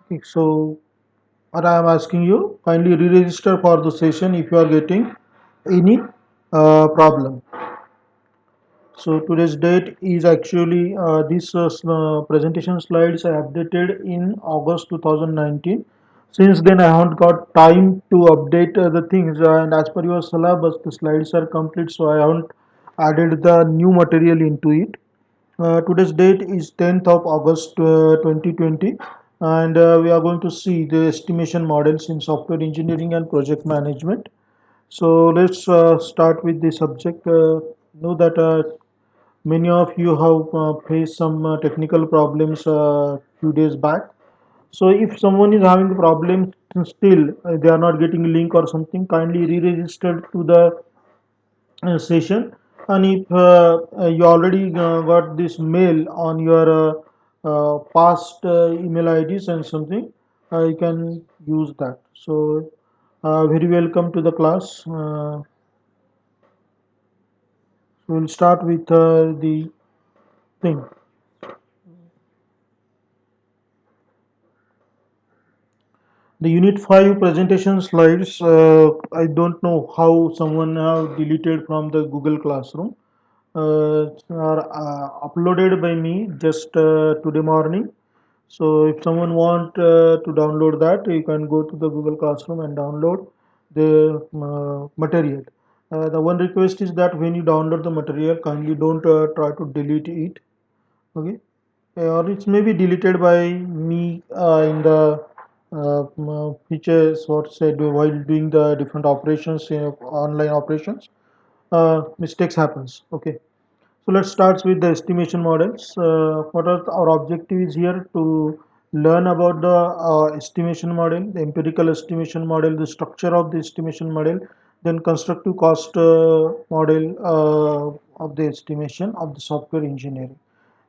Okay, so what I am asking you, kindly re-register for the session if you are getting any problem. So today's date is actually this presentation slides I updated in August 2019. Since then, I haven't got time to update the things, and as per your syllabus, the slides are complete, so I haven't added the new material into it. Today's date is 10th of August 2020, and we are going to see the estimation models in software engineering and project management. So let's start with the subject. Know that many of you have faced some technical problems few days back. So if someone is having a problem still, they are not getting a link or something, kindly re-register to the session. And if you already got this mail on your past email IDs and something, you can use that. So very welcome to the class. We'll start with the thing. The Unit 5 presentation slides, I don't know how someone have deleted from the Google Classroom. Are uploaded by me just today morning. So if someone want to download that, you can go to the Google Classroom and download the material. The one request is that when you download the material, kindly don't try to delete it. Okay, or it's maybe deleted by me in the features what said while doing the different operations, online operations. Mistakes happens. Okay, so let's start with the estimation models. What are our objective is here to learn about the estimation model, the empirical estimation model, the structure of the estimation model, then constructive cost model of the estimation of the software engineering.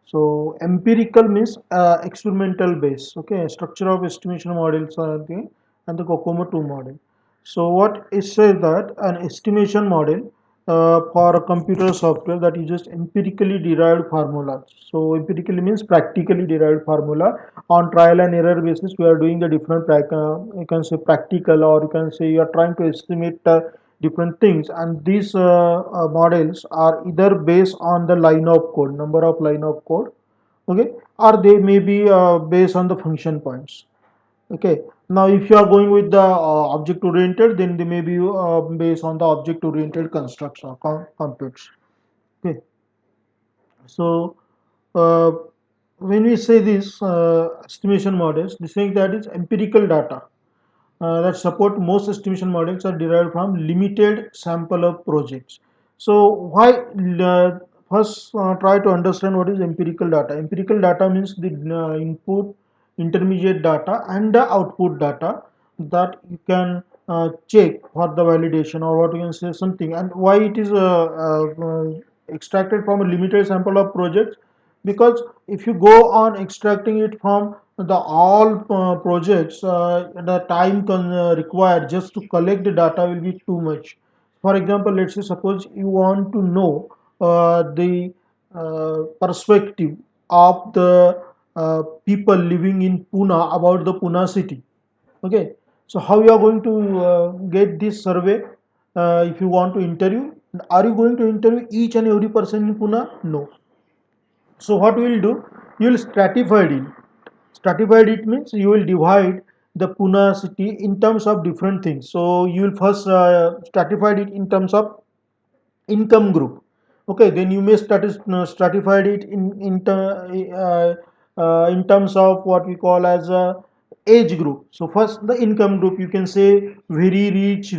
So empirical means experimental base. Okay, structure of estimation models are there and the COCOMO 2 model. So what it says that an estimation model for a computer software that uses empirically derived formulas. So empirically means practically derived formula on trial and error basis. We are doing the different you can say practical, or you can say you are trying to estimate different things, and these models are either based on the line of code, number of line of code, okay, or they may be based on the function points. Okay, now if you are going with the object oriented, then they may be based on the object oriented construction computes. Okay, so uh, when we say this estimation models, they say that is empirical data that support most estimation models are derived from limited sample of projects. So why first try to understand what is empirical data. Empirical data means the input, intermediate data and the output data that you can check for the validation, or what you can say something, and why it is extracted from a limited sample of projects. Because if you go on extracting it from the all projects, the time required just to collect the data will be too much. For example, let's say suppose you want to know the perspective of the people living in Pune about the Pune city. Okay, so how you are going to get this survey? If you want to interview, are you going to interview each and every person in Pune? No. So what we will do, you will stratify it. Stratified it means you will divide the Pune city in terms of different things. So you will first stratified it in terms of income group. Okay, then you may stratified it in terms of what we call as a age group. So first the income group, you can say very rich,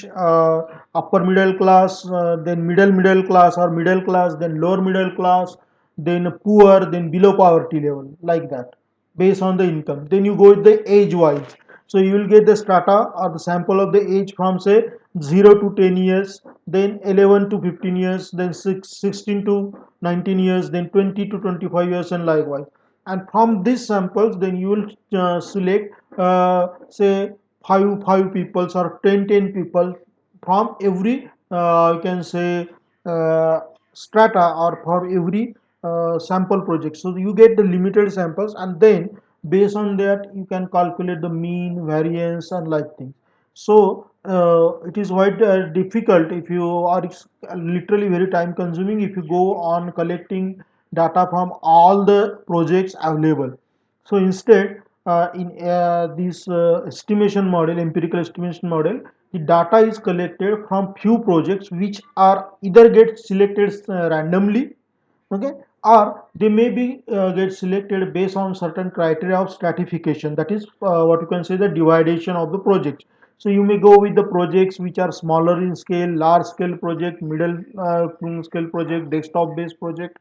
upper middle class, then middle class or middle class, then lower middle class, then poor, then below poverty level, like that, based on the income. Then you go with the age wise. So you will get the strata or the sample of the age from say 0 to 10 years, then 11 to 15 years, then 16 to 19 years, then 20 to 25 years, and likewise. And from these samples, then you will select say five people or 10 people from every you can say strata, or for every sample project. So you get the limited samples, and then Based on that you can calculate the mean, variance and like things. So it is quite difficult if you are, it's literally very time consuming if you go on collecting data from all the projects available. So instead, in this estimation model, empirical estimation model, the data is collected from few projects which are either get selected randomly, okay, or they may be get selected based on certain criteria of stratification. That is what you can say the dividation of the projects. So you may go with the projects which are smaller in scale, large scale project, middle scale project, desktop based project,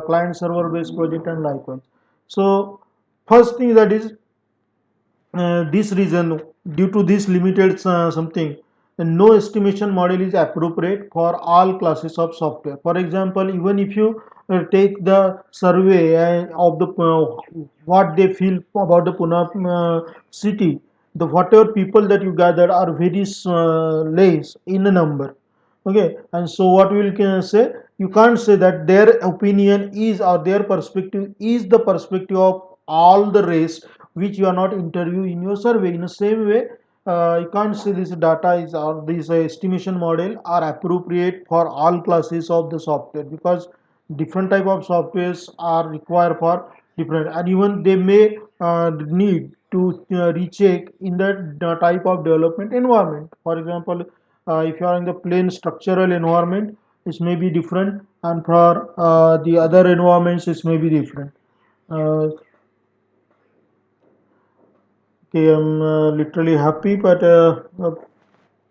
client server based project and likewise. So first thing that is this reason, due to this limited something, no estimation model is appropriate for all classes of software. For example, even if you take the survey of the what they feel about the Pune city, the whatever people that you gather are very less in a number, okay, and so what we can say, you can't say that their opinion is or their perspective is the perspective of all the race which you are not interview in your survey. In the same way, you can't say this data is or this estimation model are appropriate for all classes of the software, because different type of softwares are required for different, and even they may need to recheck in that type of development environment. For example, if you are in the plain structural environment, it may be different, and for the other environments it may be different. uh, Okay, I'm literally happy, but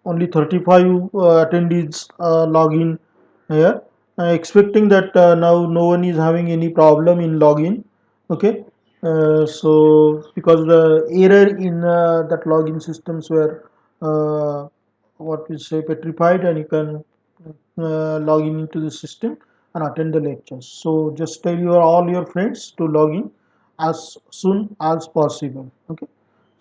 only 35 attendees log in here. Expecting that now no one is having any problem in login. Okay, so because the error in that login systems were what we say petrified, and you can log in into the system and attend the lectures. So just tell your all your friends to log in as soon as possible. Okay.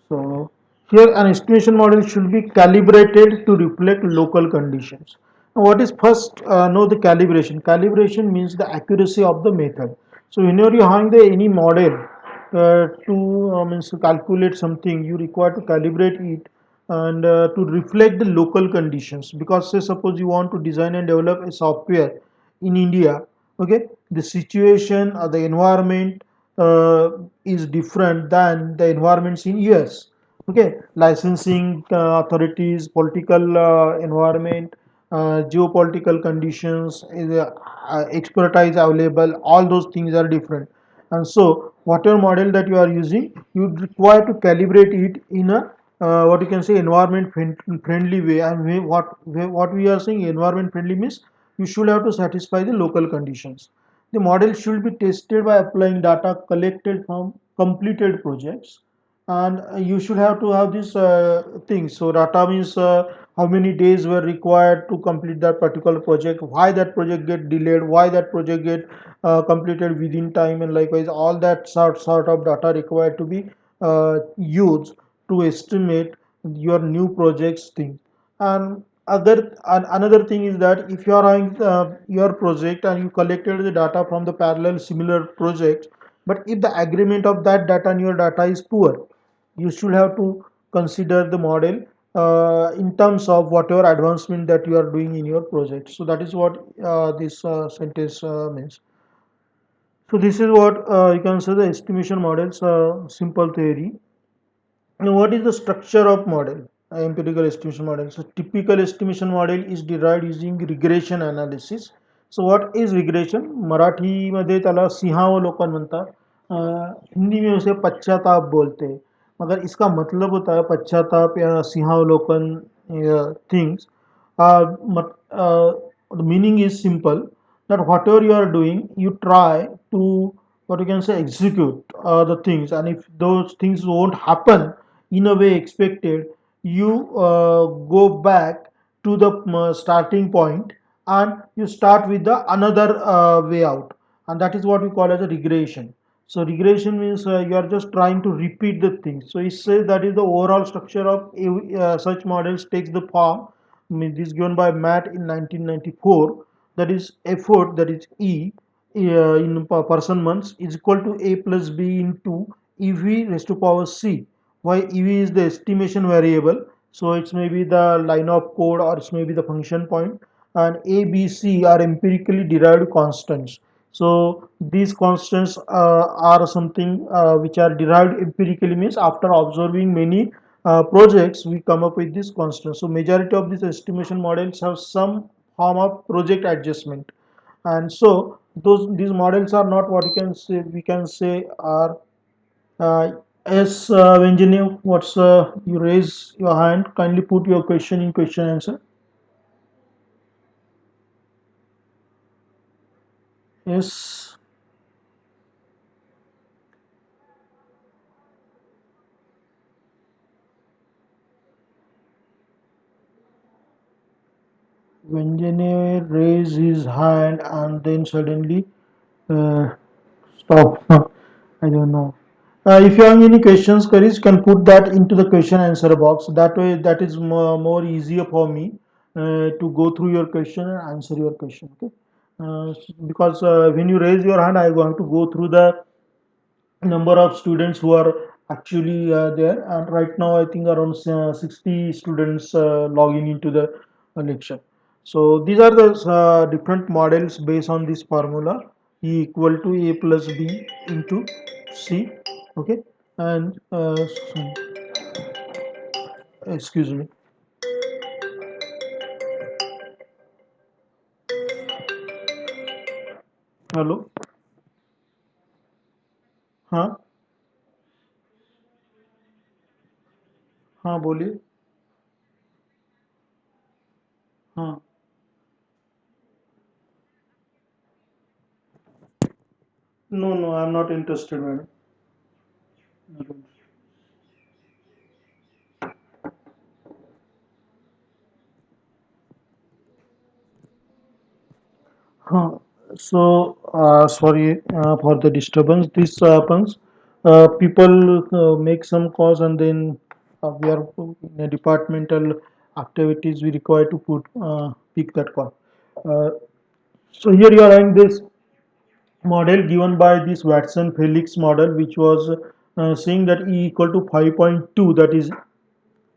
So here an estimation model should be calibrated to reflect local conditions. Now, what is first? Know the calibration. Calibration means the accuracy of the method. So whenever you are having the any model to means to calculate something, you require to calibrate it and to reflect the local conditions. Because say suppose you want to design and develop a software in India, okay, the situation or the environment is different than the environments in US. Okay, licensing authorities, political environment, geopolitical conditions, expertise available, all those things are different. And so whatever model that you are using, you require to calibrate it in a what you can say environment friendly way. And what we are saying environment friendly means you should have to satisfy the local conditions. The model should be tested by applying data collected from completed projects, and you should have to have these things. So data means how many days were required to complete that particular project, why that project get delayed, why that project get completed within time, and likewise all that sort of data required to be used to estimate your new projects thing. And another thing is that if you are having your project and you collected the data from the parallel similar projects, but if the agreement of that data and your data is poor, you should have to consider the model in terms of whatever advancement that you are doing in your project. So that is what this sentence means. So this is what you can say the estimation models simple theory. Now, what is the structure of model? Empirical estimation model. So, typical estimation model is derived using regression analysis. So, what is regression? Marathi मध्ये त्याला सिंहावलोकन म्हणतात. हिंदी में उसे पश्चाताप बोलते हैं. मगर इसका मतलब होता है पश्चाताप या सिंहावलोकन things. The meaning is simple, that whatever you are doing, you try to what you can say execute the things, and if those things won't happen in a way expected, you go back to the starting point and you start with the another way out, and that is what we call as a regression. So regression means you are just trying to repeat the things. So it says that is the overall structure of such models takes the form. I mean, this is given by Matt in 1994. That is effort, that is E in person months is equal to A plus B into ev raised to power c. Why ev is the estimation variable, so it's maybe the line of code or it's maybe the function point, and a, b, c are empirically derived constants. So these constants are something which are derived empirically, means after observing many projects we come up with this constant. So majority of these estimation models have some form of project adjustment, and so these models are not what you can say, we can say are yes. Engineer, what's you raise your hand, kindly put your question in question answer. Yes. Engineer raise his hand and then suddenly uh, stop. I don't know. If you have any questions, Karis, can put that into the question answer box. That way, that is more easier for me to go through your question and answer your question. Okay. Because when you raise your hand, I am going to go through the number of students who are actually there, and right now I think around 60 students logging into the lecture. So these are the different models based on this formula, e equal to a plus b into c. Okay. And excuse me. Hello. हाँ. हाँ बोलिए. हाँ. No, no, I'm not interested, madam. Huh. So, sorry for the disturbance. This happens. People make some calls, and then we are in a departmental activities. We require to pick that call. Uh, so here you are having this model given by this Watson Felix model, which was saying that E equal to 5.2, that is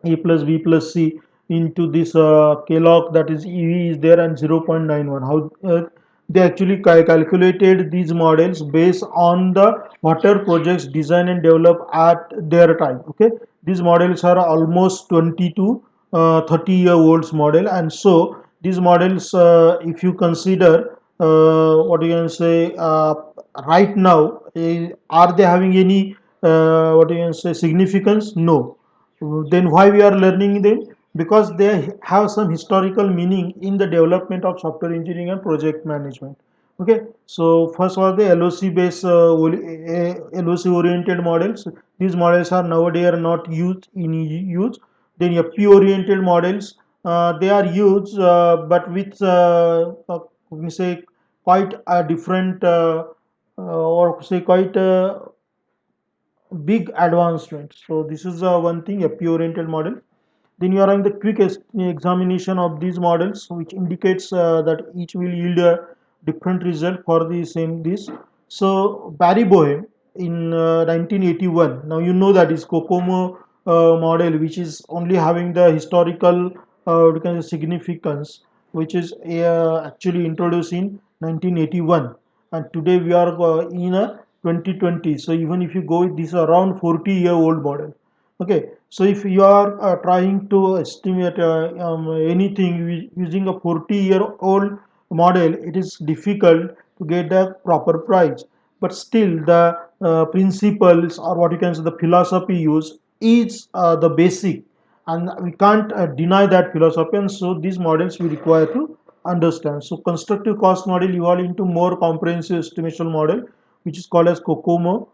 a plus b plus c into this Kellogg, that is ev is there, and 0.91. How they actually calculated these models based on the water projects designed and developed at their time. Okay, these models are almost 20 to 30-year olds model, and so these models, if you consider what you can say right now, are they having any what you can say significance? No. Then why we are learning them? Because they have some historical meaning in the development of software engineering and project management. Okay, so first was the LOC based LOC oriented models. These models are nowadays are not used in use. Then FP oriented models, they are used, but with we say quite a different or say quite big advancement. So this is one thing, a pure oriented model. Then you are having the quick examination of these models, which indicates that each will yield a different result for the same this. So Barry Boehm in 1981. Now you know that is COCOMO model, which is only having the historical significance, which is actually introduced in 1981, and today we are in a 2020. So even if you go with this around 40-year-old model. Okay, so if you are trying to estimate anything using a 40-year-old model, it is difficult to get the proper price. But still, the principles, or what you can say, the philosophy used is the basic, and we can't deny that philosophy. And so these models we require to understand. So constructive cost model evolved into more comprehensive estimation model, which is called as COCOMO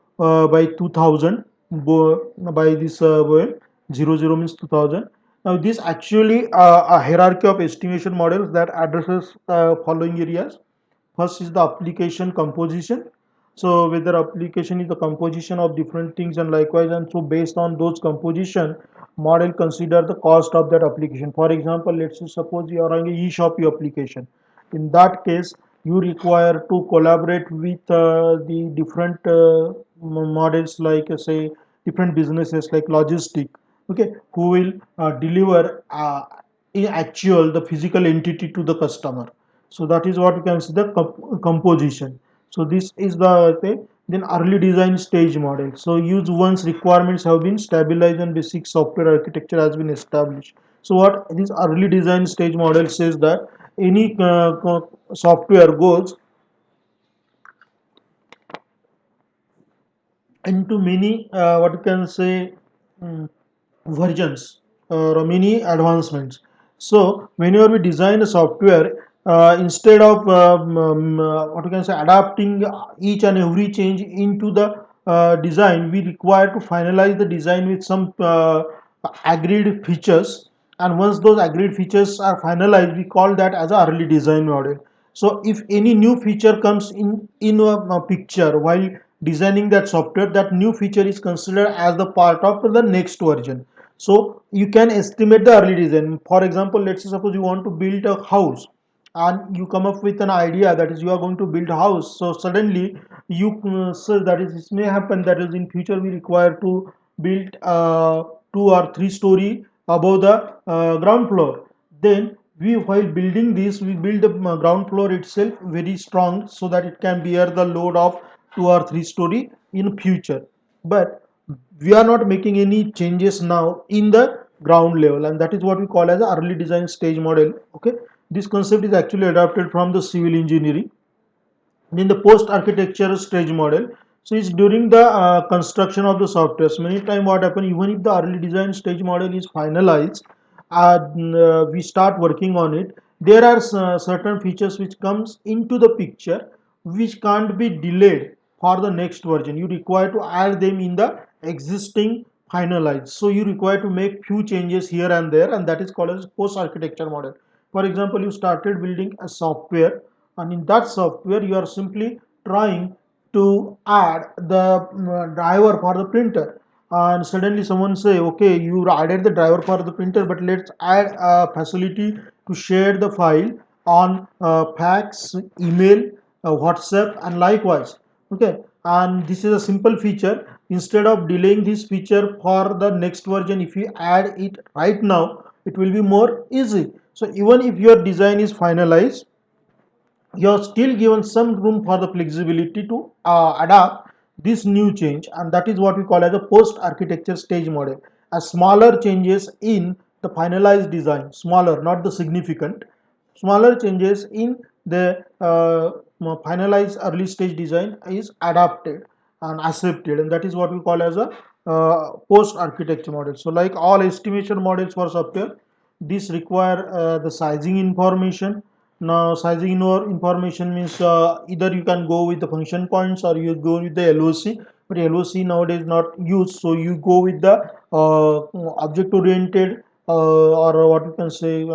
by 2000, by this Boehm. 00 means 2000. Now this actually a hierarchy of estimation models that addresses following areas. First is the application composition. So whether application is the composition of different things, and likewise, and so based on those composition, model consider the cost of that application. For example, let's say suppose you are running a e-shopee application. In that case, you require to collaborate with the different models like say different businesses like logistic, okay, who will deliver in actual the physical entity to the customer. So that is what you can see the composition. So this is the okay, then early design stage model. So use once requirements have been stabilized and basic software architecture has been established. So what this early design stage model says that any software goes into many what you can say mm, versions or many advancements. So whenever we design a software, instead of what you can say adapting each and every change into the design, we require to finalize the design with some agreed features. And once those agreed features are finalized, we call that as a early design model. So if any new feature comes in a picture while designing that software, that new feature is considered as the part of the next version. So you can estimate the early design. For example, let's say suppose you want to build a house and you come up with an idea that is you are going to build a house. So suddenly you so that is it may happen that is in future we require to build 2 or 3 story above the ground floor. Then we while building this we build the ground floor itself very strong so that it can bear the load of 2 or 3 story in future. But we are not making any changes now in the ground level, and that is what we call as a early design stage model. Okay, this concept is actually adapted from the civil engineering. In the post architecture stage model, so it's during the construction of the software. So many time what happen, even if the early design stage model is finalized, we start working on it, there are certain features which comes into the picture which can't be delayed for the next version. You require to add them in the existing finalized. So you require to make few changes here and there, and that is called as post architecture model. For example, you started building a software, and in that software you are simply trying to add the driver for the printer, and suddenly someone say okay, you added the driver for the printer, but let's add a facility to share the file on fax, email, whatsapp, and likewise. Okay, and this is a simple feature. Instead of delaying this feature for the next version, if you add it right now, it will be more easy. So even if your design is finalized, you're still given some room for the flexibility to adapt this new change, and that is what we call as a post architecture stage model. As smaller changes in the finalized design, smaller, not the significant, smaller changes in the finalized early stage design is adapted and accepted, and that is what we call as a post architecture model. So like all estimation models for software, this require the sizing information. Now, sizing information means either you can go with the function points or you go with the LOC. But LOC nowadays not used, so you go with the object oriented or what you can say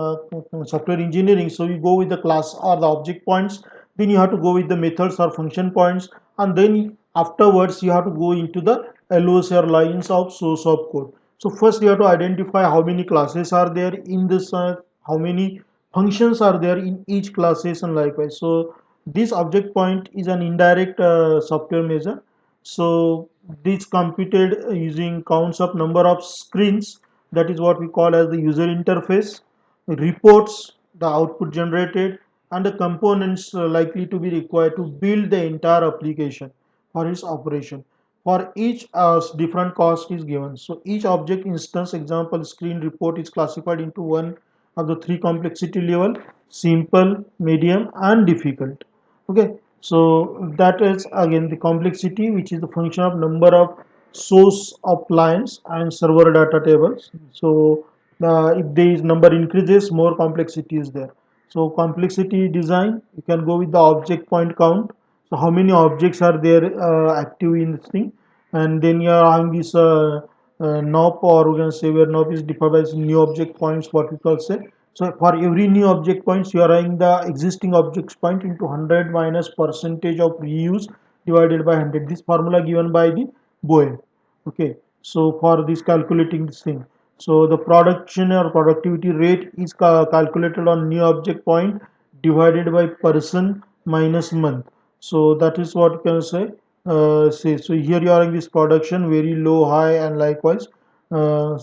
software engineering. So you go with the class or the object points. Then you have to go with the methods or function points, and then afterwards you have to go into the LOC or lines of source of code. So first you have to identify how many classes are there in this, how many functions are there in each classes, and likewise. So this object point is an indirect software measure. So this computed using counts of number of screens, that is what we call as the user interface, reports, the output generated, and the components likely to be required to build the entire application for its operation. For each different cost is given. So each object instance, example screen report, is classified into one of the three complexity level: simple, medium, and difficult. Okay, so that is again the complexity, which is the function of number of source of lines and server data tables. So if this number increases, more complexity is there. So complexity design, you can go with the object point count. So how many objects are there active in this thing, and then you are having this NOP, or we can say where NOP is defined as new object points, what we call say. So for every new object points, you are having the existing objects point into 100 minus percentage of reuse divided by 100. This formula given by the Boehm. Okay, so for this calculating this thing, so the production or productivity rate is calculated on new object point divided by person minus month. So that is what you can say. say, so here you are in this production very low, high, and likewise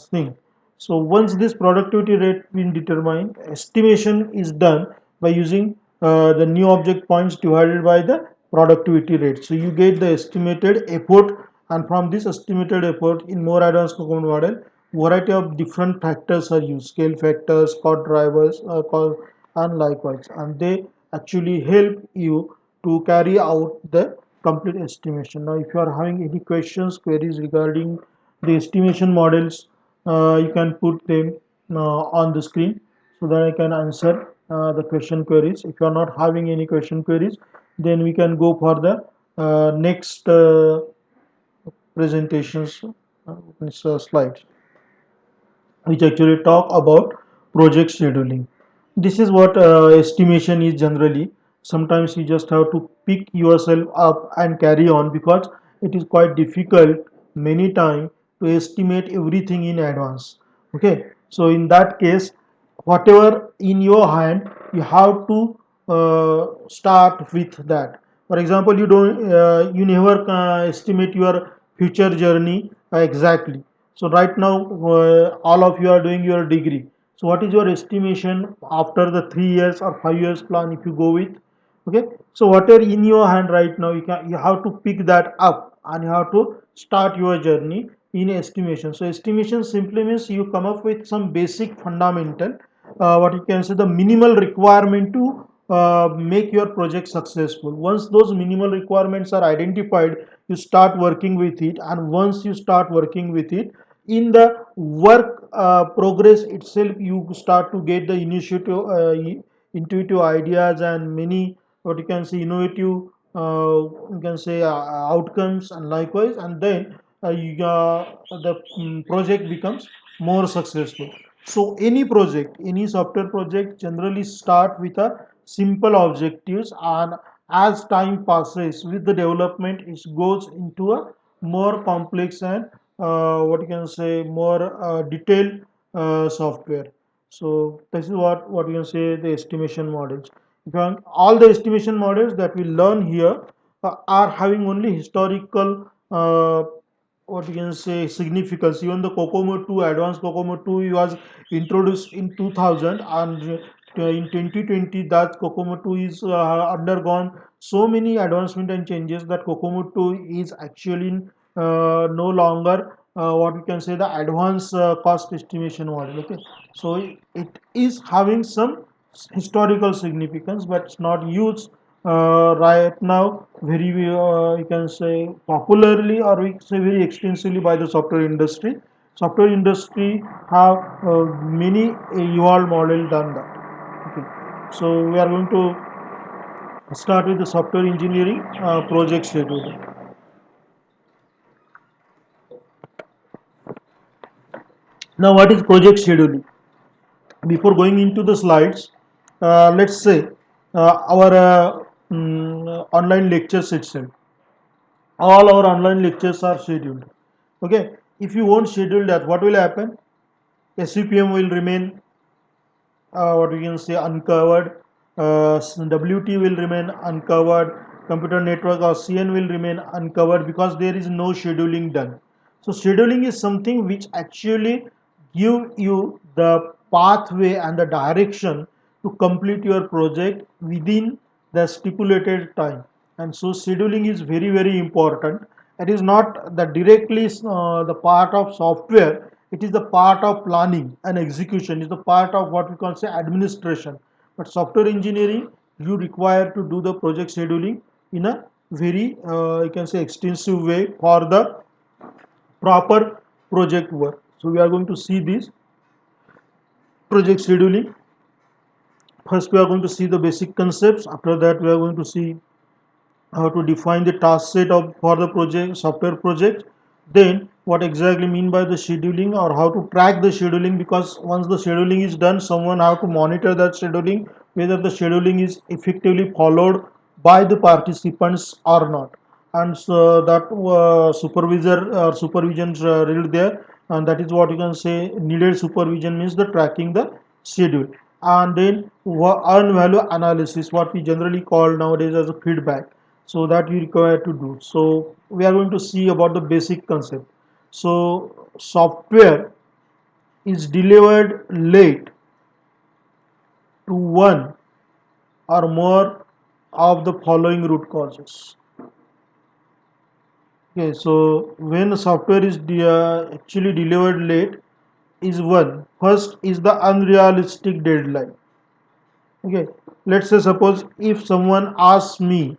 thing. So once this productivity rate been determined, estimation is done by using the new object points divided by the productivity rate. So you get the estimated effort, and from this estimated effort in more advanced COCOMO model, variety of different factors are used, scale factors, cost drivers, cost, and likewise, and they actually help you to carry out the complete estimation. Now, if you are having any questions, queries regarding the estimation models, you can put them on the screen so that I can answer the question queries. If you are not having any question queries, then we can go for the next presentations, slides, which actually talk about project scheduling. This is what estimation is generally. Sometimes you just have to pick yourself up and carry on, because it is quite difficult many times to estimate everything in advance. Okay, so in that case, whatever in your hand, you have to start with that. For example, you never estimate your future journey exactly. So right now, all of you are doing your degree. So what is your estimation after the 3 years or 5 years plan if you go with? Okay, so whatever in your hand right now, you have to pick that up and you have to start your journey in estimation. So estimation simply means you come up with some basic fundamental, what you can say, the minimal requirement to make your project successful. Once those minimal requirements are identified, you start working with it, and once you start working with it, in the work progress itself, you start to get the intuitive ideas and many, what you can say, innovative, you can say, outcomes, and likewise, and then the project becomes more successful. So any project, any software project generally start with a simple objectives, and as time passes with the development, it goes into a more complex and, what you can say, more detailed software. So this is what you can say, the estimation models. All the estimation models that we learn here are having only historical, what you can say, significance. Even the COCOMO 2, advanced COCOMO 2 was introduced in 2000, and in 2020 that COCOMO 2 is undergone so many advancement and changes that COCOMO 2 is actually no longer, what we can say, the advanced cost estimation model. Okay, so it is having some historical significance, but it's not used right now very, you can say, popularly, or we say very extensively by the software industry. Software industry have many evolved model done that. Okay, so we are going to start with the software engineering project scheduling. Now, what is project scheduling? Before going into the slides, let's say our online lectures itself. All our online lectures are scheduled. Okay, if you won't schedule that, what will happen? SCPM will remain, what we can say, uncovered. WT will remain uncovered. Computer network or CN will remain uncovered because there is no scheduling done. So scheduling is something which actually give you the pathway and the direction to complete your project within the stipulated time. And so scheduling is very, very important. It is not the directly the part of software. It is the part of planning and execution. It's the part of what we call say administration. But software engineering, you require to do the project scheduling in a very, you can say, extensive way for the proper project work. So we are going to see this project scheduling. First, we are going to see the basic concepts. After that, we are going to see how to define the task set of for the project software project. Then what exactly mean by the scheduling, or how to track the scheduling, because once the scheduling is done, someone have to monitor that scheduling, whether the scheduling is effectively followed by the participants or not. And so that supervisor or supervision read there, and that is what you can say, needed supervision means the tracking the schedule. And then earn value analysis, what we generally call nowadays as a feedback. so that you require to do. So we are going to see about the basic concept. So software is delivered late to one or more of the following root causes. Okay, so when the software is actually delivered late is one. First is the unrealistic deadline. Okay, let's say suppose if someone asks me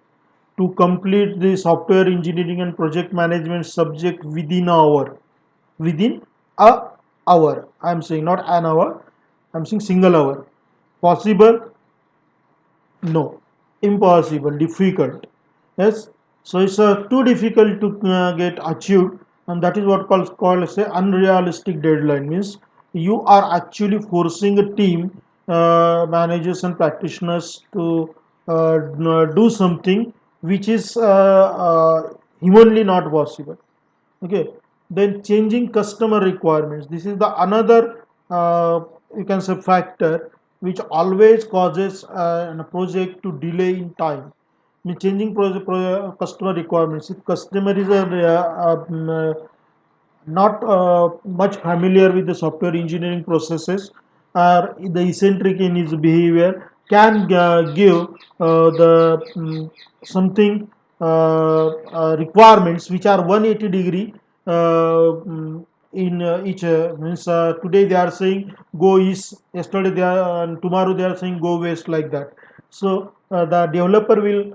to complete the software engineering and project management subject within an hour, within a hour. I'm saying not an hour. I'm saying single hour. Possible? No, impossible, difficult. Yes, so it's too difficult to get achieved, and that is what called say unrealistic deadline. Means you are actually forcing a team, managers and practitioners to do something which is humanly not possible. Okay, then changing customer requirements, this is the another you can say factor which always causes a project to delay in time. Changing customer requirements, if customer is not much familiar with the software engineering processes or the eccentric in his behavior, can give the something requirements which are 180-degree in each means today they are saying go east, yesterday they are tomorrow they are saying go west, like that. So the developer will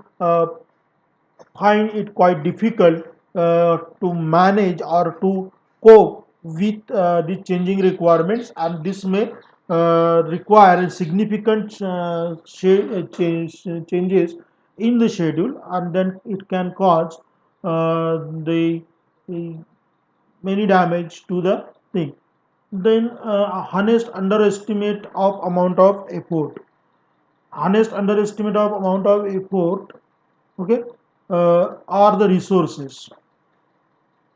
find it quite difficult to manage or to cope with the changing requirements, and this may require significant changes in the schedule, and then it can cause the many damage to the thing. Then honest underestimate of amount of effort, honest underestimate of amount of effort, okay, are the resources.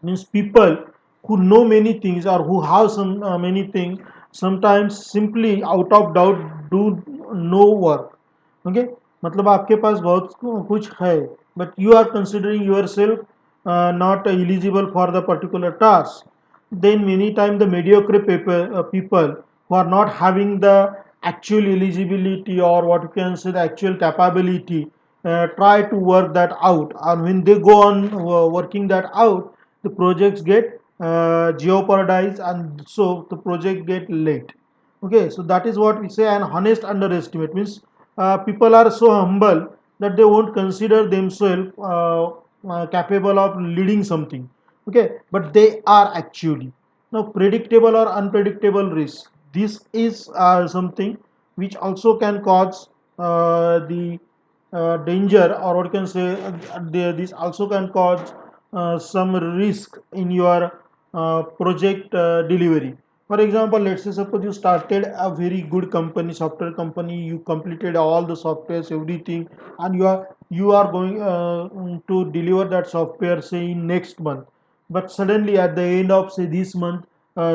Means people who know many things or who have some many things sometimes simply out of doubt do no work. Okay, मतलब आपके पास बहुत कुछ है but you are considering yourself not eligible for the particular task. Then many times the mediocre people who are not having the actual eligibility, or what you can say the actual capability, try to work that out, and when they go on working that out, the projects get jeopardized, and so the project get late. Okay, so that is what we say an honest underestimate. Means people are so humble that they won't consider themselves capable of leading something. Okay, but they are actually. Now predictable or unpredictable risk, this is something which also can cause the danger, or what you can say this also can cause some risk in your project delivery. For example, let's say suppose you started a very good company, software company, you completed all the softwares, everything, and you are going to deliver that software say in next month. But suddenly at the end of say this month,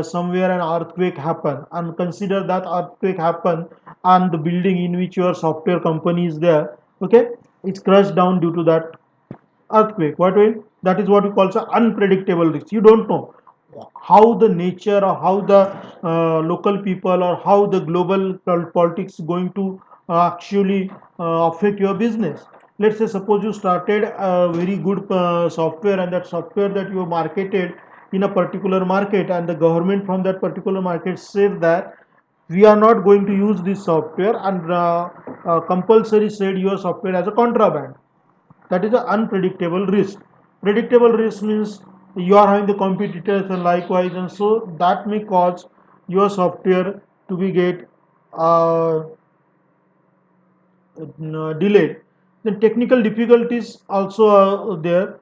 somewhere an earthquake happen, and consider that earthquake happen and the building in which your software company is there, okay, it's crushed down due to that earthquake. What will that is what we call the unpredictable risk. You don't know how the nature or how the local people or how the global politics going to actually affect your business. Let's say suppose you started a very good software, and that software that you marketed in a particular market, and the government from that particular market said that we are not going to use this software, and compulsory said your software as a contraband. That is an unpredictable risk. Predictable risk means you are having the competitors and likewise, and so that may cause your software to be get uh, delayed. Then technical difficulties also are there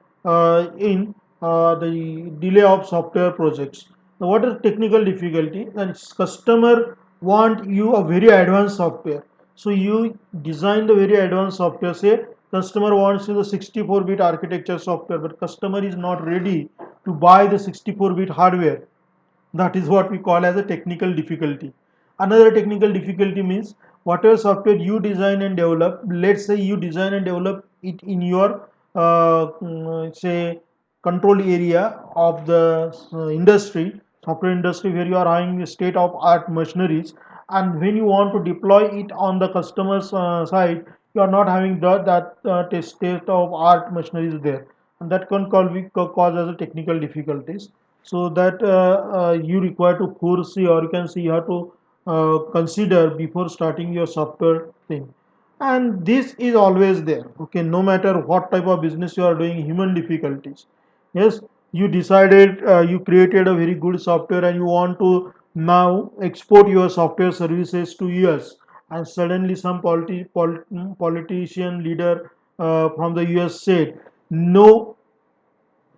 in the delay of software projects. Now, what is technical difficulty? And customer want you a very advanced software. So you design the very advanced software. Say customer wants you the 64-bit architecture software, but customer is not ready to buy the 64-bit hardware. That is what we call as a technical difficulty. Another technical difficulty means whatever software you design and develop, let's say you design and develop it in your say control area of the industry, software industry, where you are having state of art machineries, and when you want to deploy it on the customer's side, you are not having that state of art machineries there, and that can cause as a technical difficulties. So that you require to foresee, or you can see, you have to consider before starting your software thing. And this is always there, okay, no matter what type of business you are doing. Human difficulties, yes. You decided, you created a very good software, and you want to now export your software services to US, and suddenly some politician leader from the US said no,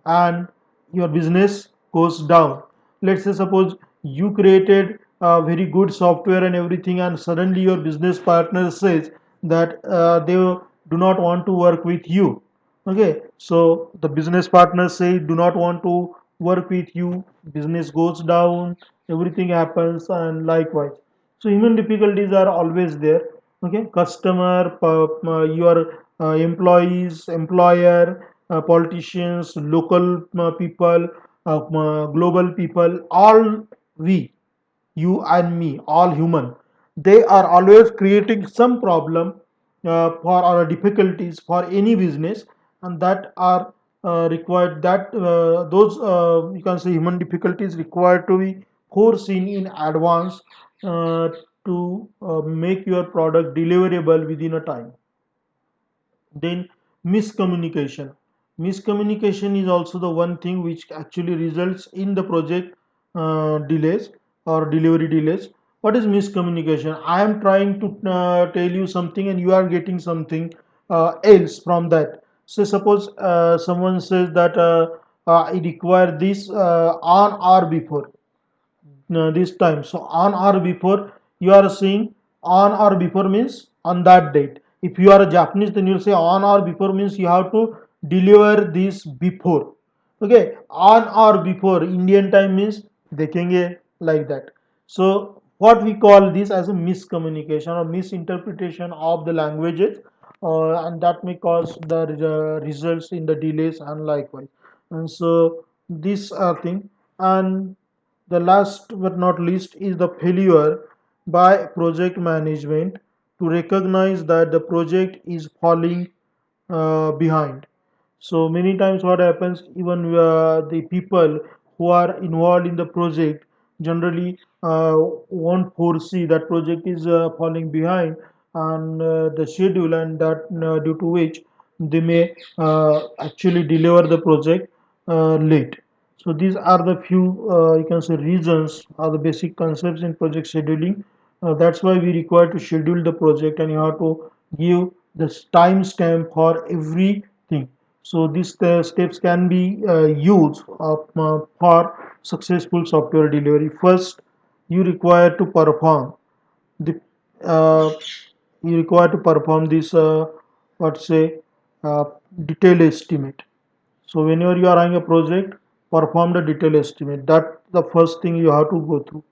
and your business goes down. Let's say, suppose you created a very good software and everything, and suddenly your business partner says that they do not want to work with you. Okay, so the business partner say do not want to work with you, business goes down, everything happens, and likewise. So human difficulties are always there. Okay, customer, your employees, employer, politicians, local people, global people, all we, you and me, all human, they are always creating some problem for our difficulties for any business, and that are required, that those you can say human difficulties required to be foreseen in advance to make your product deliverable within a time. Then miscommunication. Miscommunication is also the one thing which actually results in the project delays or delivery delays. What is miscommunication? I am trying to tell you something, and you are getting something else from that. So suppose someone says that I require this on or before this time. So on or before, you are saying on or before means on that date. If you are a Japanese, then you'll say on or before means you have to deliver this before. Okay, on or before Indian time means देखेंगे, like that. So what we call this as a miscommunication or misinterpretation of the languages, and that may cause the results in the delays and likewise. And so this thing. And the last but not least is the failure by project management to recognize that the project is falling behind. So many times what happens, even the people who are involved in the project generally won't foresee that project is falling behind and the schedule, and that due to which they may actually deliver the project late. So these are the few you can say reasons or the basic concepts in project scheduling. That's why we require to schedule the project, and you have to give the time stamp for everything. So these steps can be used for successful software delivery. First, you require to perform the uh, you require to perform this what say uh, detailed estimate. So whenever you are running a project, perform the detailed estimate. That's the first thing you have to go through.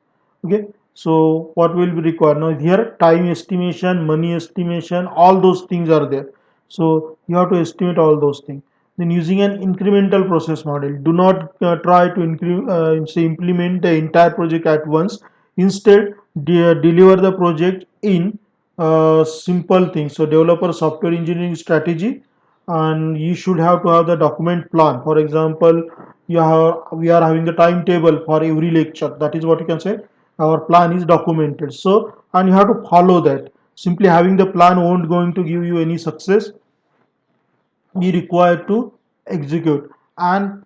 Okay. So what will be required now here? Time estimation, money estimation, all those things are there. So you have to estimate all those things. Then using an incremental process model. Do not try to say implement the entire project at once. Instead, deliver the project in simple things. So develop a software engineering strategy, and you should have to have the document plan. For example, we are having the timetable for every lecture. That is what you can say. Our plan is documented. So, and you have to follow that. Simply having the plan won't going to give you any success. We require to execute, and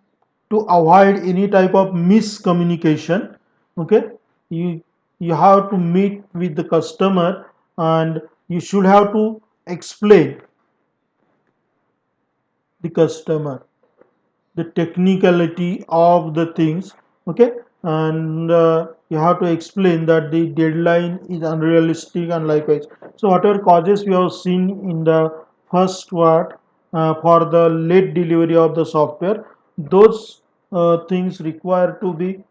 to avoid any type of miscommunication. Okay, you you have to meet with the customer, and you should have to explain the customer the technicality of the things. Okay, and you have to explain that the deadline is unrealistic and likewise. So whatever causes we have seen in the first part for the late delivery of the software, those things require to be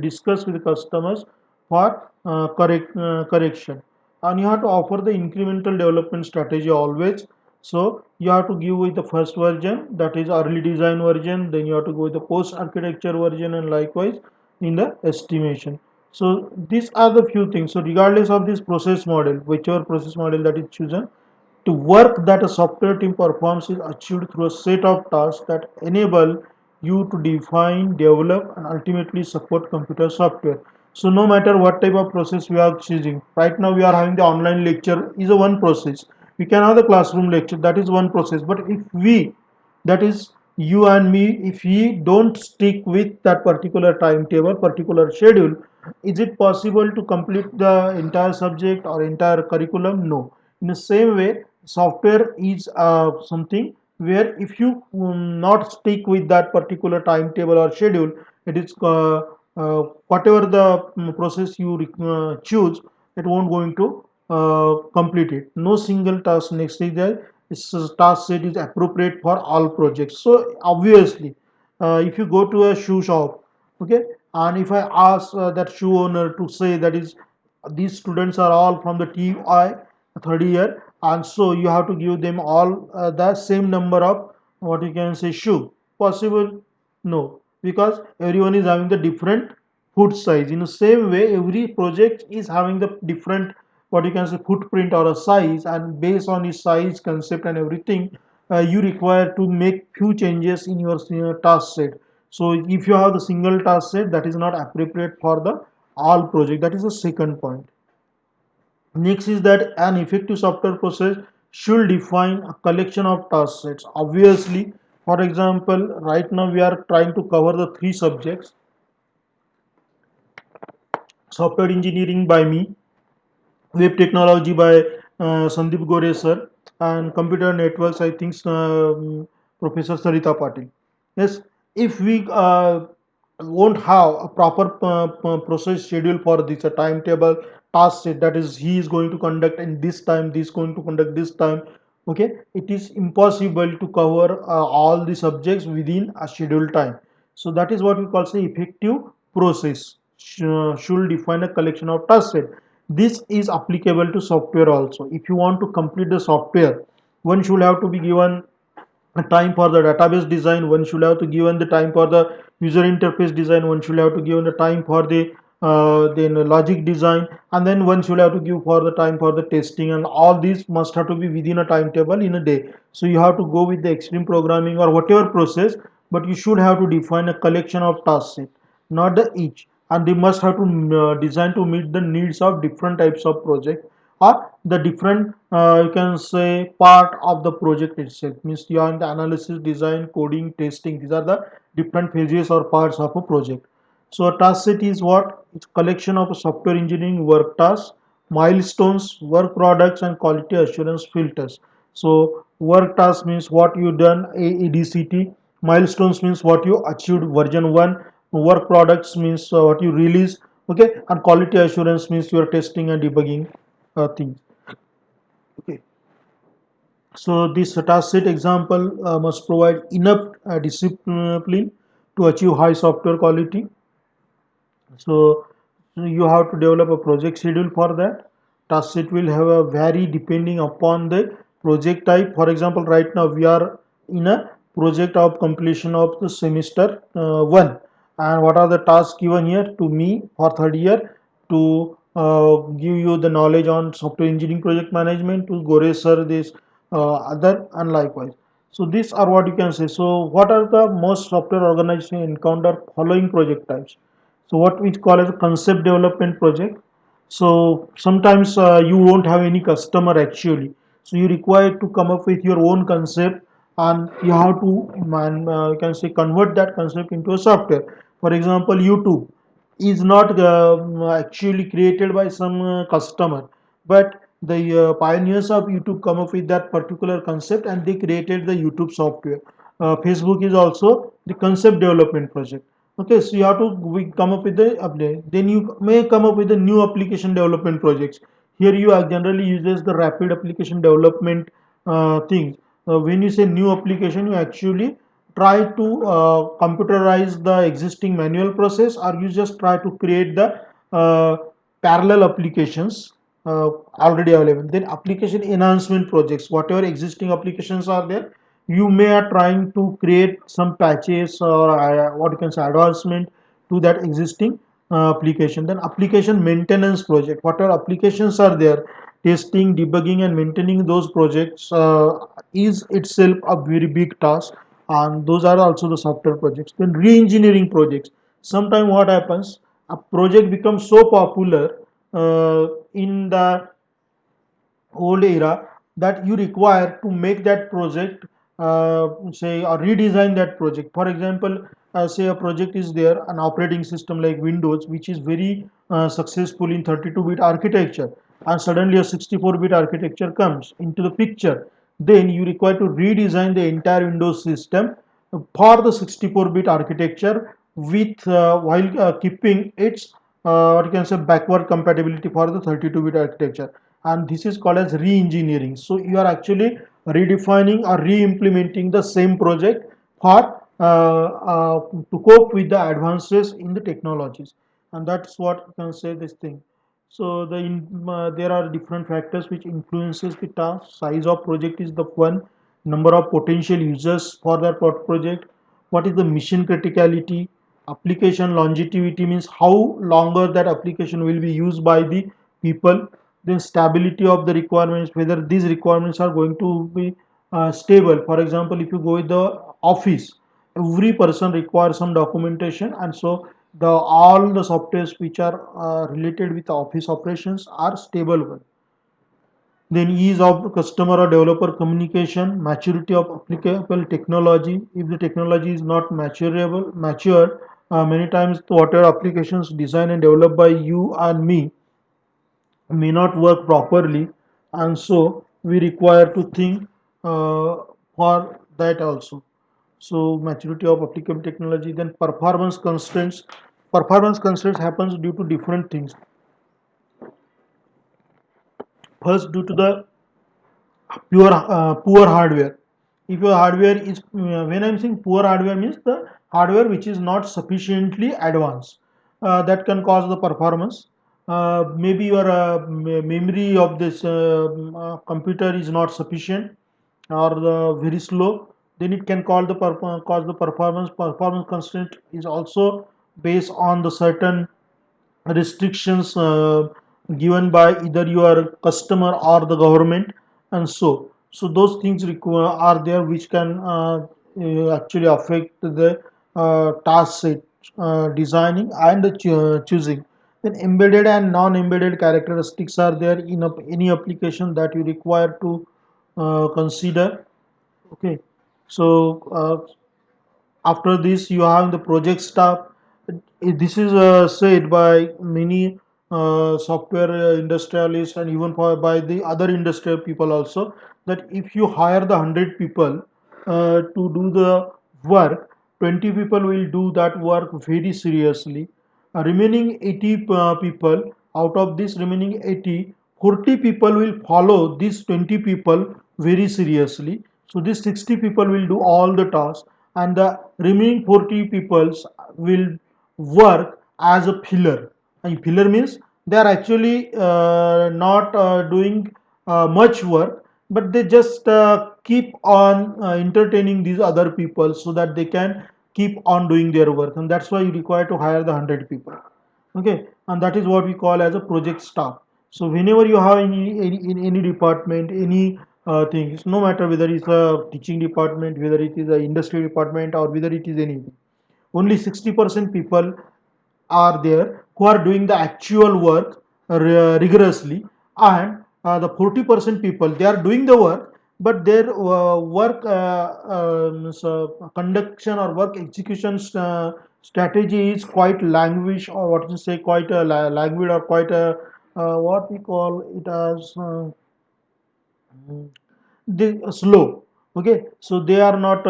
discuss with the customers for correction. And you have to offer the incremental development strategy always. So you have to give with the first version, that is early design version, then you have to go with the post architecture version, and likewise in the estimation. So these are the few things. So regardless of this process model, whichever process model that is chosen, to work that a software team performs is achieved through a set of tasks that enable you to define, develop, and ultimately support computer software. So no matter what type of process we are choosing, right now we are having the online lecture is a one process. We can have the classroom lecture, that is one process. But if we, that is you and me, if we don't stick with that particular timetable, particular schedule, is it possible to complete the entire subject or entire curriculum? No. In the same way, software is something where if you not stick with that particular timetable or schedule, it is whatever the process you choose, it won't going to complete it. No single task next is there. This task set is appropriate for all projects. So obviously, if you go to a shoe shop, okay, and if I ask that shoe owner to say that is these students are all from the TI third year, and so you have to give them all the same number of what you can say shoe. Possible? No, because everyone is having the different foot size. In the same way, every project is having the different what you can say footprint or a size, and based on its size, concept, and everything, you require to make few changes in your task set. So if you have the single task set, that is not appropriate for the all project. That is the second point. Next is that an effective software process should define a collection of task sets. Obviously, for example, right now we are trying to cover the three subjects: software engineering by me, web technology by Sandeep Gore sir, and computer networks, I think Professor Sarita Patil. Yes, if we won't have a proper process schedule for this, a timetable, task set, that is he is going to conduct in this time, this going to conduct this time. Okay, it is impossible to cover all the subjects within a scheduled time. So that is what we call say effective process should define a collection of task set. This is applicable to software also. If you want to complete the software, one should have to be given a time for the database design, one should have to given the time for the user interface design, one should have to given the time for the then logic design, and then one should have to give for the time for the testing, and all these must have to be within a timetable in a day. So you have to go with the extreme programming or whatever process, but you should have to define a collection of task set, not the each, and they must have to design to meet the needs of different types of project or the different you can say part of the project itself. Means you are in the analysis, design, coding, testing, these are the different phases or parts of a project. So a task set is what? It's collection of software engineering work tasks, milestones, work products, and quality assurance filters. So work task means what you done, AEDCT. Milestones means what you achieved, version 1. Work products means what you release. Okay, and quality assurance means your testing and debugging things. Okay, so this task set example must provide enough discipline to achieve high software quality. So you have to develop a project schedule for that. Task set will have a vary depending upon the project type. For example, right now we are in a project of completion of the semester one, and what are the tasks given here to me for third year to give you the knowledge on software engineering project management, to Gore sir this other, and likewise. So these are what you can say. So what are the most software organization encounter following project types? So what we call as a concept development project. So sometimes you won't have any customer actually, so you require to come up with your own concept, and you have to you can say convert that concept into a software. For example, YouTube is not actually created by some customer, but the pioneers of YouTube come up with that particular concept and they created the YouTube software. Facebook is also the concept development project. Okay, so you have to come up with the update. Then you may come up with the new application development projects. Here you are generally uses the rapid application development things. When you say new application, you actually try to computerize the existing manual process, or you just try to create the parallel applications. already available. Then application enhancement projects, whatever existing applications are there, you may are trying to create some patches or what you can say advancement to that existing application. Then application maintenance project, whatever applications are there, testing, debugging and maintaining those projects is itself a very big task, and those are also the software projects. Then re-engineering projects, sometimes what happens, a project becomes so popular in the old era that you require to make that project, say or redesign that project. For example, say a project is there, an operating system like Windows which is very successful in 32-bit architecture, and suddenly a 64-bit architecture comes into the picture. Then you require to redesign the entire Windows system for the 64-bit architecture with while keeping its what you can say backward compatibility for the 32-bit architecture, and this is called as re-engineering. So you are actually redefining or re-implementing the same project for to cope with the advances in the technologies, and that's what you can say this thing. So there are different factors which influences the task. Size of project is the one, number of potential users for that project, what is the mission criticality, application longevity means how longer that application will be used by the people, then stability of the requirements, whether these requirements are going to be stable. For example, if you go with the office, every person requires some documentation, and so the all the softwares which are related with office operations are stable one. Then ease of customer or developer communication, maturity of applicable technology. If the technology is not mature, many times whatever applications designed and developed by you and me may not work properly, and so we require to think for that also. So maturity of applicable technology. Then performance constraints happens due to different things. First, due to the poor hardware. If your hardware is when I'm saying poor hardware means the hardware which is not sufficiently advanced, that can cause the performance. Maybe your memory of this computer is not sufficient or very slow, then it can cause the performance constraint is also based on the certain restrictions given by either your customer or the government, and so those things are there which can actually affect the task set designing and choosing. Then embedded and non-embedded characteristics are there in any application that you require to consider. Okay, so after this you have the project staff. This is said by many software industrialists and even by the other industrial people also, that if you hire the 100 people to do the work, 20 people will do that work very seriously. Remaining 80 people, out of this remaining 80, 40 people will follow these 20 people very seriously. So these 60 people will do all the tasks, and the remaining 40 people will work as a filler. And filler means they are actually not doing much work, but they just keep on entertaining these other people so that they can keep on doing their work, and that's why you require to hire the 100 people. Okay, and that is what we call as a project staff. So whenever you have in any department, any things, no matter whether it's a teaching department, whether it is a industry department, or whether it is anything, only 60% people are there who are doing the actual work rigorously, and the 40% people, they are doing the work, but their work conduction or work execution strategy is quite languish, or what you say, quite a languid, or quite a what we call it as they slow. Okay, so they are not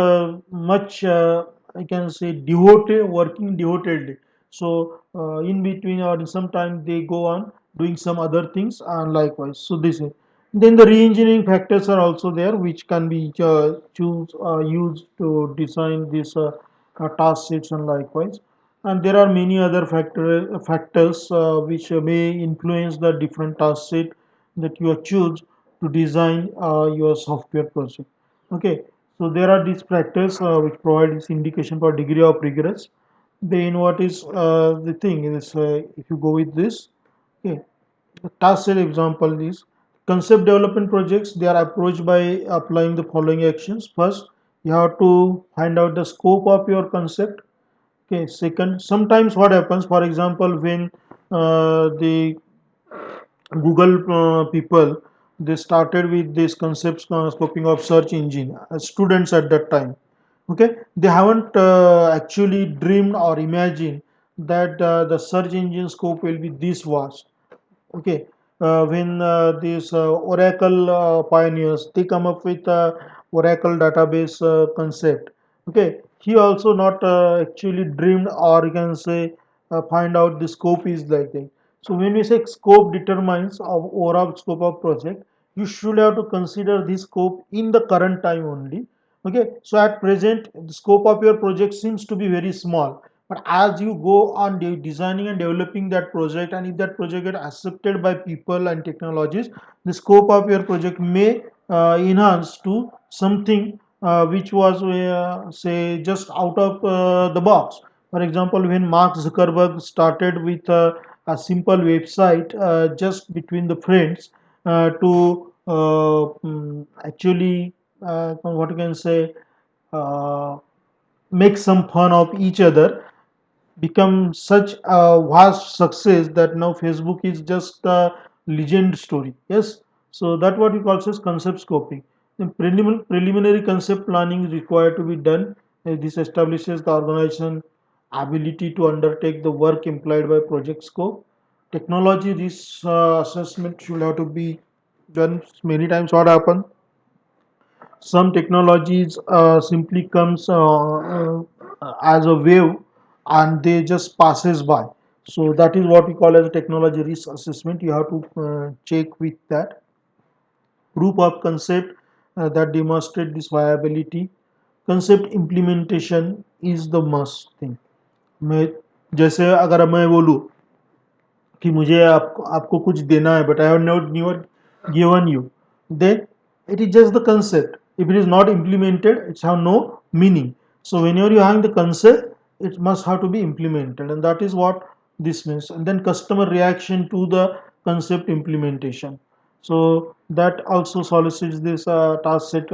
much I can say devoted, working devotedly. So in between or sometimes they go on doing some other things, and likewise, so this is. Then the re-engineering factors are also there which can be used to design these task sets, and likewise, and there are many other factors which may influence the different task set. that you choose to design your software project. Okay, so there are these factors which provide this indication for degree of rigorous. Then what is the thing is, if you go with this, okay, the task set example is concept development projects. They are approached by applying the following actions. First, you have to find out the scope of your concept. Okay, second, sometimes what happens, for example, when the Google people, they started with this concept scoping of search engine students at that time. Okay, they haven't actually dreamed or imagined that the search engine scope will be this vast. Okay, when these Oracle pioneers, they come up with Oracle database concept. Okay, he also not actually dreamed, or you can say find out the scope is like that. So when we say scope determines of overall scope of project, you should have to consider this scope in the current time only. Okay, so at present the scope of your project seems to be very small, but as you go on designing and developing that project, and if that project get accepted by people and technologies, the scope of your project may enhance to something which was say just out of the box. For example, when Mark Zuckerberg started with a simple website just between the friends to actually what you can say, uh, make some fun of each other, become such a vast success that now Facebook is just a legend story. Yes, so that what we call as concept scoping. The preliminary concept planning is required to be done. This establishes the organization ability to undertake the work implied by project scope. Technology risk assessment should have to be done many times. What happen? Some technologies simply comes as a wave and they just passes by. So that is what we call as a technology risk assessment. You have to check with that proof of concept that demonstrate this viability. Concept implementation is the must thing. मैं जैसे अगर मैं बोलूँ कि मुझे आपको आपको कुछ देना है, but I have not never given you, then it is just the concept. If it is not implemented, it's have no meaning. So whenever you have the concept, it must have to be implemented, and that is what this means. And then customer reaction to the concept implementation. So that also solicits this task set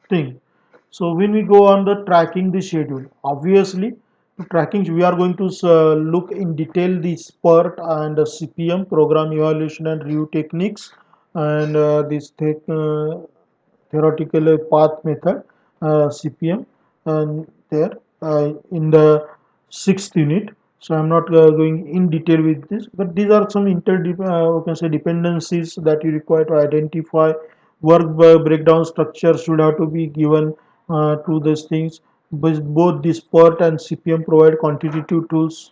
thing. So when we go on the tracking the schedule, obviously to tracking we are going to look in detail the SPERT and CPM, program evaluation and review techniques, and this theoretical path method, CPM, and there in the sixth unit. So I'm not going in detail with this, but these are some we can say dependencies that you require to identify. Work breakdown structure should have to be given to these things. But both this PERT and CPM provide quantitative tools,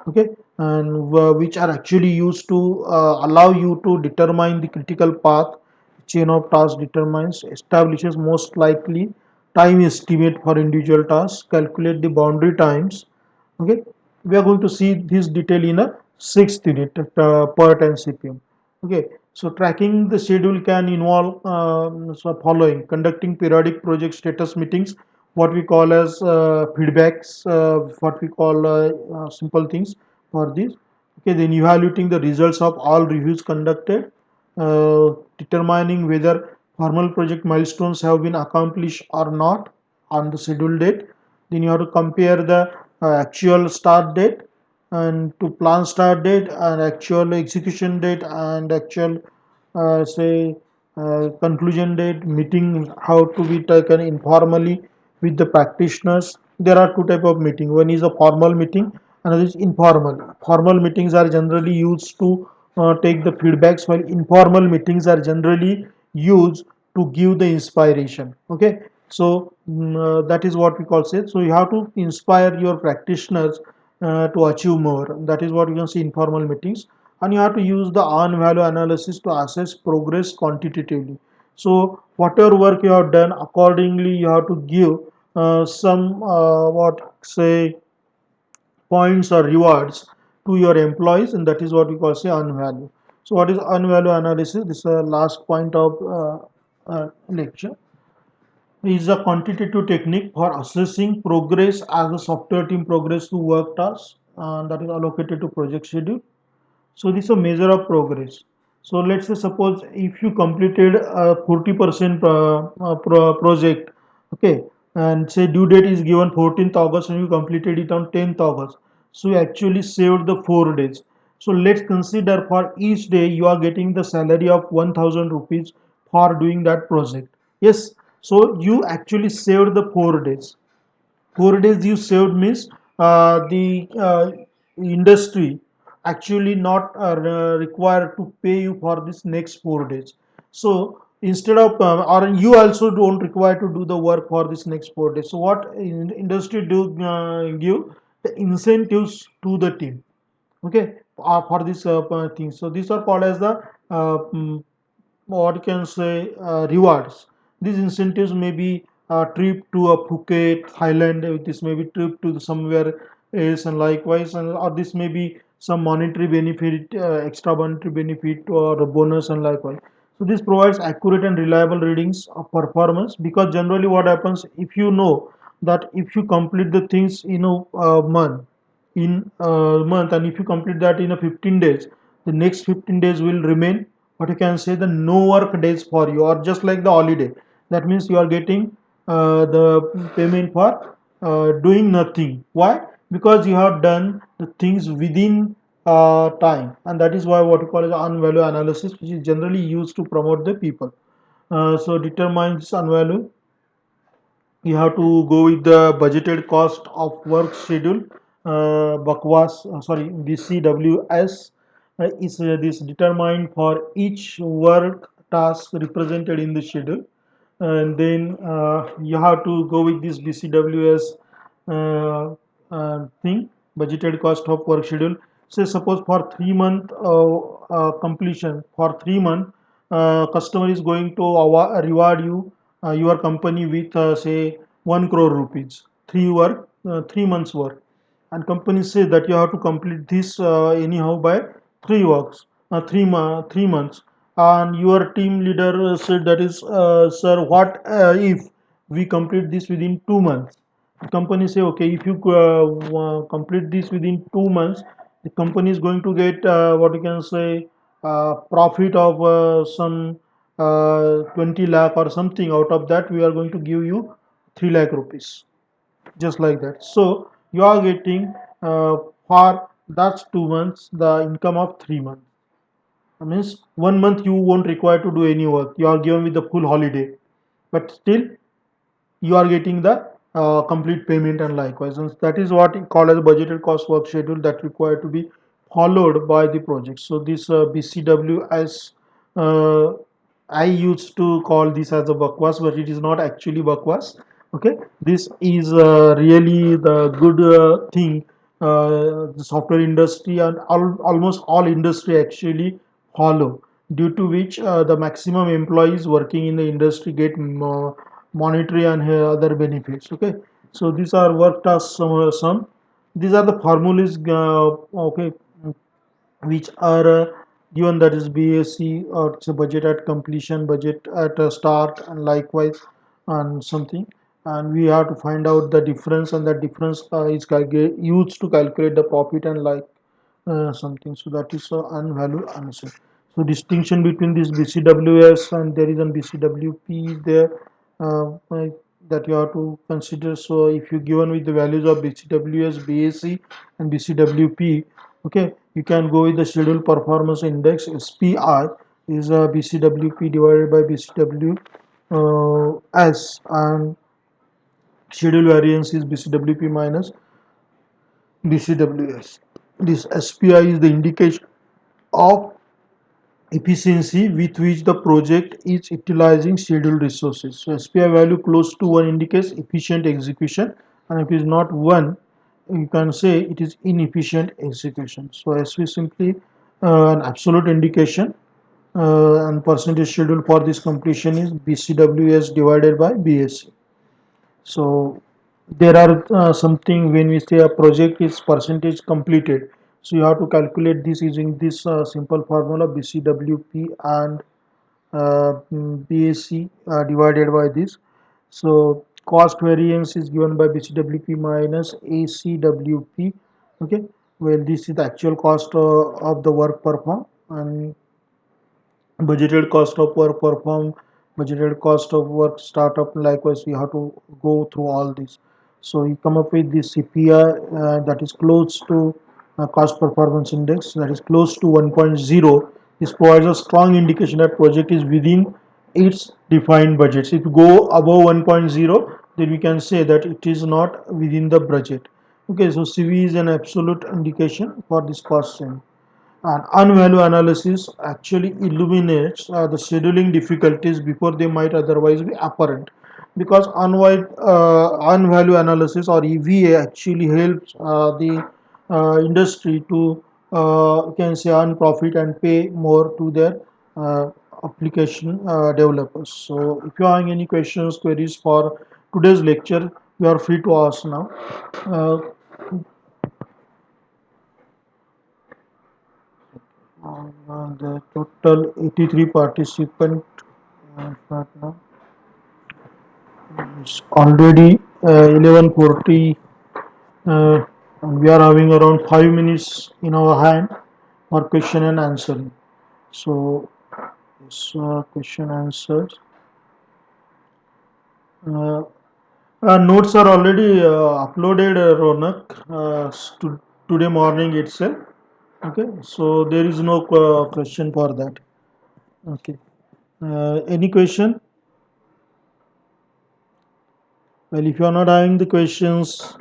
okay, and which are actually used to allow you to determine the critical path. Chain of tasks determines establishes most likely time estimate for individual tasks, calculate the boundary times. Okay, we are going to see this detail in a sixth unit, PERT and CPM. Okay, so tracking the schedule can involve so following: conducting periodic project status meetings, what we call as feedbacks, what we call simple things for this. Okay, then evaluating the results of all reviews conducted, determining whether formal project milestones have been accomplished or not on the scheduled date. Then you have to compare the actual start date and to plan start date and actual execution date and actual say conclusion date. Meeting how to be taken informally with the practitioners. There are two type of meeting. One is a formal meeting, another is informal. Formal meetings are generally used to take the feedbacks, while informal meetings are generally used to give the inspiration. Okay, so that is what we call say. So you have to inspire your practitioners to achieve more. That is what you can see informal meetings. And you have to use the on value analysis to assess progress quantitatively. So whatever work you have done, accordingly you have to give some what say points or rewards to your employees, and that is what we call say on value. So what is unvalue analysis? This is the last point of lecture. Is a quantitative technique for assessing progress as the software team progress to work tasks that is allocated to project schedule. So this is a measure of progress. So let's say suppose if you completed a 40% project, okay, and say due date is given 14th August and you completed it on 10th August. So you actually saved the 4 days. So let's consider for each day you are getting the salary of 1000 rupees for doing that project. Yes, so you actually saved the 4 days. 4 days you saved means the industry actually not required to pay you for this next 4 days. So instead of or you also don't require to do the work for this next 4 days. So what industry do give the incentives to the team, okay, for this thing. So these are called as the what you can say rewards. These incentives may be a trip to a Phuket, Thailand. This may be trip to somewhere else, and likewise, and or this may be some monetary benefit, extra monetary benefit or a bonus, and likewise. So this provides accurate and reliable readings of performance, because generally what happens if you know that if you complete the things in a month, and if you complete that in a 15 days, the next 15 days will remain what you can say the no work days for you, or just like the holiday. That means you are getting the payment for doing nothing. Why? Because you have done the things within time, and that is why what you call as unvalue analysis, which is generally used to promote the people. So determines unvalue, you have to go with the budgeted cost of work schedule. BCWS is this determined for each work task represented in the schedule. And then you have to go with this BCWS thing, budgeted cost of work schedule. Say suppose for 3 month completion, for 3 month customer is going to reward you your company with say 1 crore rupees, 3 months work, and company says that you have to complete this anyhow by 3 works, 3 months, and your team leader said that is sir, what if we complete this within 2 months? The company say okay, if you complete this within 2 months, the company is going to get what you can say profit of some 20 lakh or something. Out of that we are going to give you 3 lakh rupees, just like that. So you are getting for that's 2 months the income of 3 months. That means 1 month you won't require to do any work. You are given with the full holiday, but still you are getting the complete payment, and likewise. And that is what is called as budgeted cost work schedule that required to be followed by the project. So this BCW as I used to call this as a bakwas, but it is not actually bakwas. Okay, this is really the good thing. The software industry and almost all industry actually follow, due to which the maximum employees working in the industry get monetary and other benefits. Okay, so these are work tasks. Some these are the formulas. Okay, which are given, that is BAC, or it's a budget at completion, budget at start, and likewise, and something. And we have to find out the difference, and that difference is used to calculate the profit, and like something. So that is unvalued answer. So distinction between this BCWS and there is a BCWP there, that you have to consider. So if you given with the values of BCWS, BAC, and BCWP, okay, you can go with the schedule performance index. SPI is a BCWP divided by BCW S, and schedule variance is BCWP minus BCWS. This SPI is the indication of efficiency with which the project is utilizing scheduled resources. So SPI value close to 1 indicates efficient execution, and if it is not 1, you can say it is inefficient execution. So SV simply an absolute indication, and percentage schedule for this completion is BCWS divided by BSC. So there are something when we say a project is percentage completed. So you have to calculate this using this simple formula BCWP and BAC divided by this. So cost variance is given by BCWP minus ACWP. Okay, well this is the actual cost of the work performed, and budgeted cost of work performed, budgeted cost of work startup. Likewise, we have to go through all this. So you come up with this CPI that is close to cost performance index, that is close to 1.0. This provides a strong indication that project is within its defined budgets. If you go above 1.0, then we can say that it is not within the budget. Okay, so CV is an absolute indication for this cost center. And unvalue analysis actually illuminates the scheduling difficulties before they might otherwise be apparent, because unvalue analysis or EVA actually helps the industry to you can say earn profit and pay more to their uh, application developers. So if you are having any questions, queries for today's lecture, you are free to ask now. Uh, the total 83 participant right now. It's already 11:40, and we are having around 5 minutes in our hand for question and answering. So, this question answers. Uh, Notes are already uploaded, Ronak, today morning itself. Okay, so there is no question for that. Okay. Any question? Well, if you are not having the questions,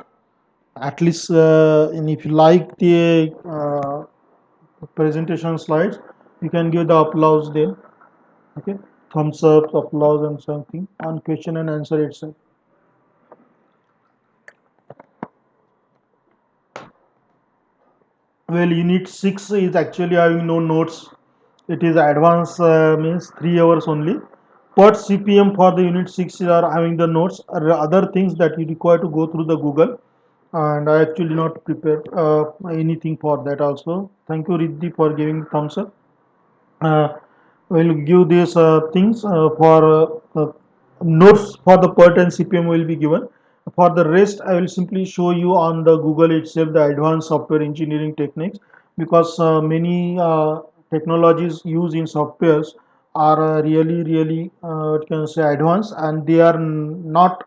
at least and if you like the presentation slides, you can give the applause then. Okay, thumbs up, applause, and something on question and answer itself. Well, unit 6 is actually having no notes. It is advanced, means 3 hours only. But CPM for the unit 6 are having the notes, other things that you require to go through the Google. And I actually not prepared anything for that also. Thank you, Riddhi, for giving thumbs up. uh, will give these things for notes for the PERT and CPM will be given. For the rest, I will simply show you on the Google itself the advanced software engineering techniques, because many technologies used in softwares are really what can I say advanced, and they are not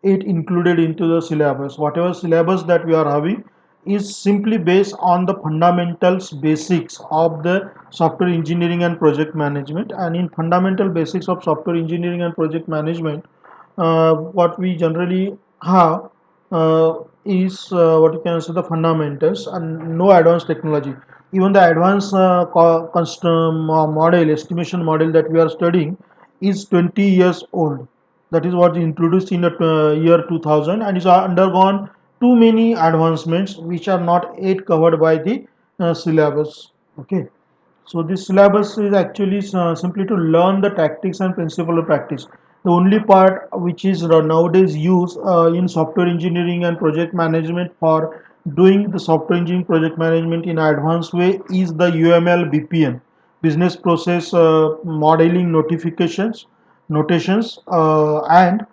it included into the syllabus. Whatever syllabus that we are having is simply based on the fundamentals basics of the software engineering and project management. And in fundamental basics of software engineering and project management, what we generally have is what you can say the fundamentals and no advanced technology. Even the advanced custom model estimation model that we are studying is 20 years old. That is what is introduced in the year 2000, and is undergone too many advancements which are not yet covered by the syllabus. Okay, so this syllabus is actually simply to learn the tactics and principle of practice. The only part which is nowadays used in software engineering and project management for doing the software engineering project management in advanced way is the UML BPM, business process modeling notifications notations, and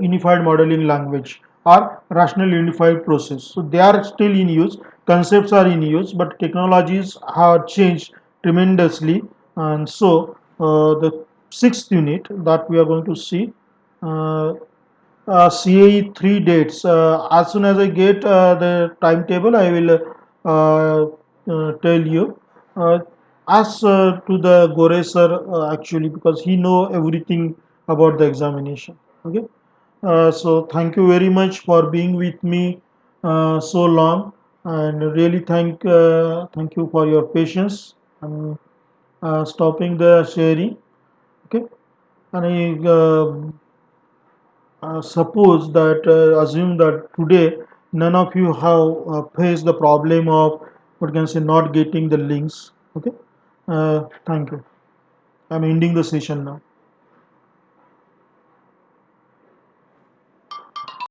unified modeling language or rational unified process. So they are still in use, concepts are in use, but technologies have changed tremendously. And so the sixth unit that we are going to see, uh, CAE 3 dates. As soon as I get the timetable, I will tell you. Uh, ask to the Gore sir actually, because he know everything about the examination. Okay. So thank you very much for being with me so long, and really thank you for your patience and stopping the sharing. Okay, and I suppose that assume that today none of you have faced the problem of what can I say not getting the links. Okay, thank you. I'm ending the session now.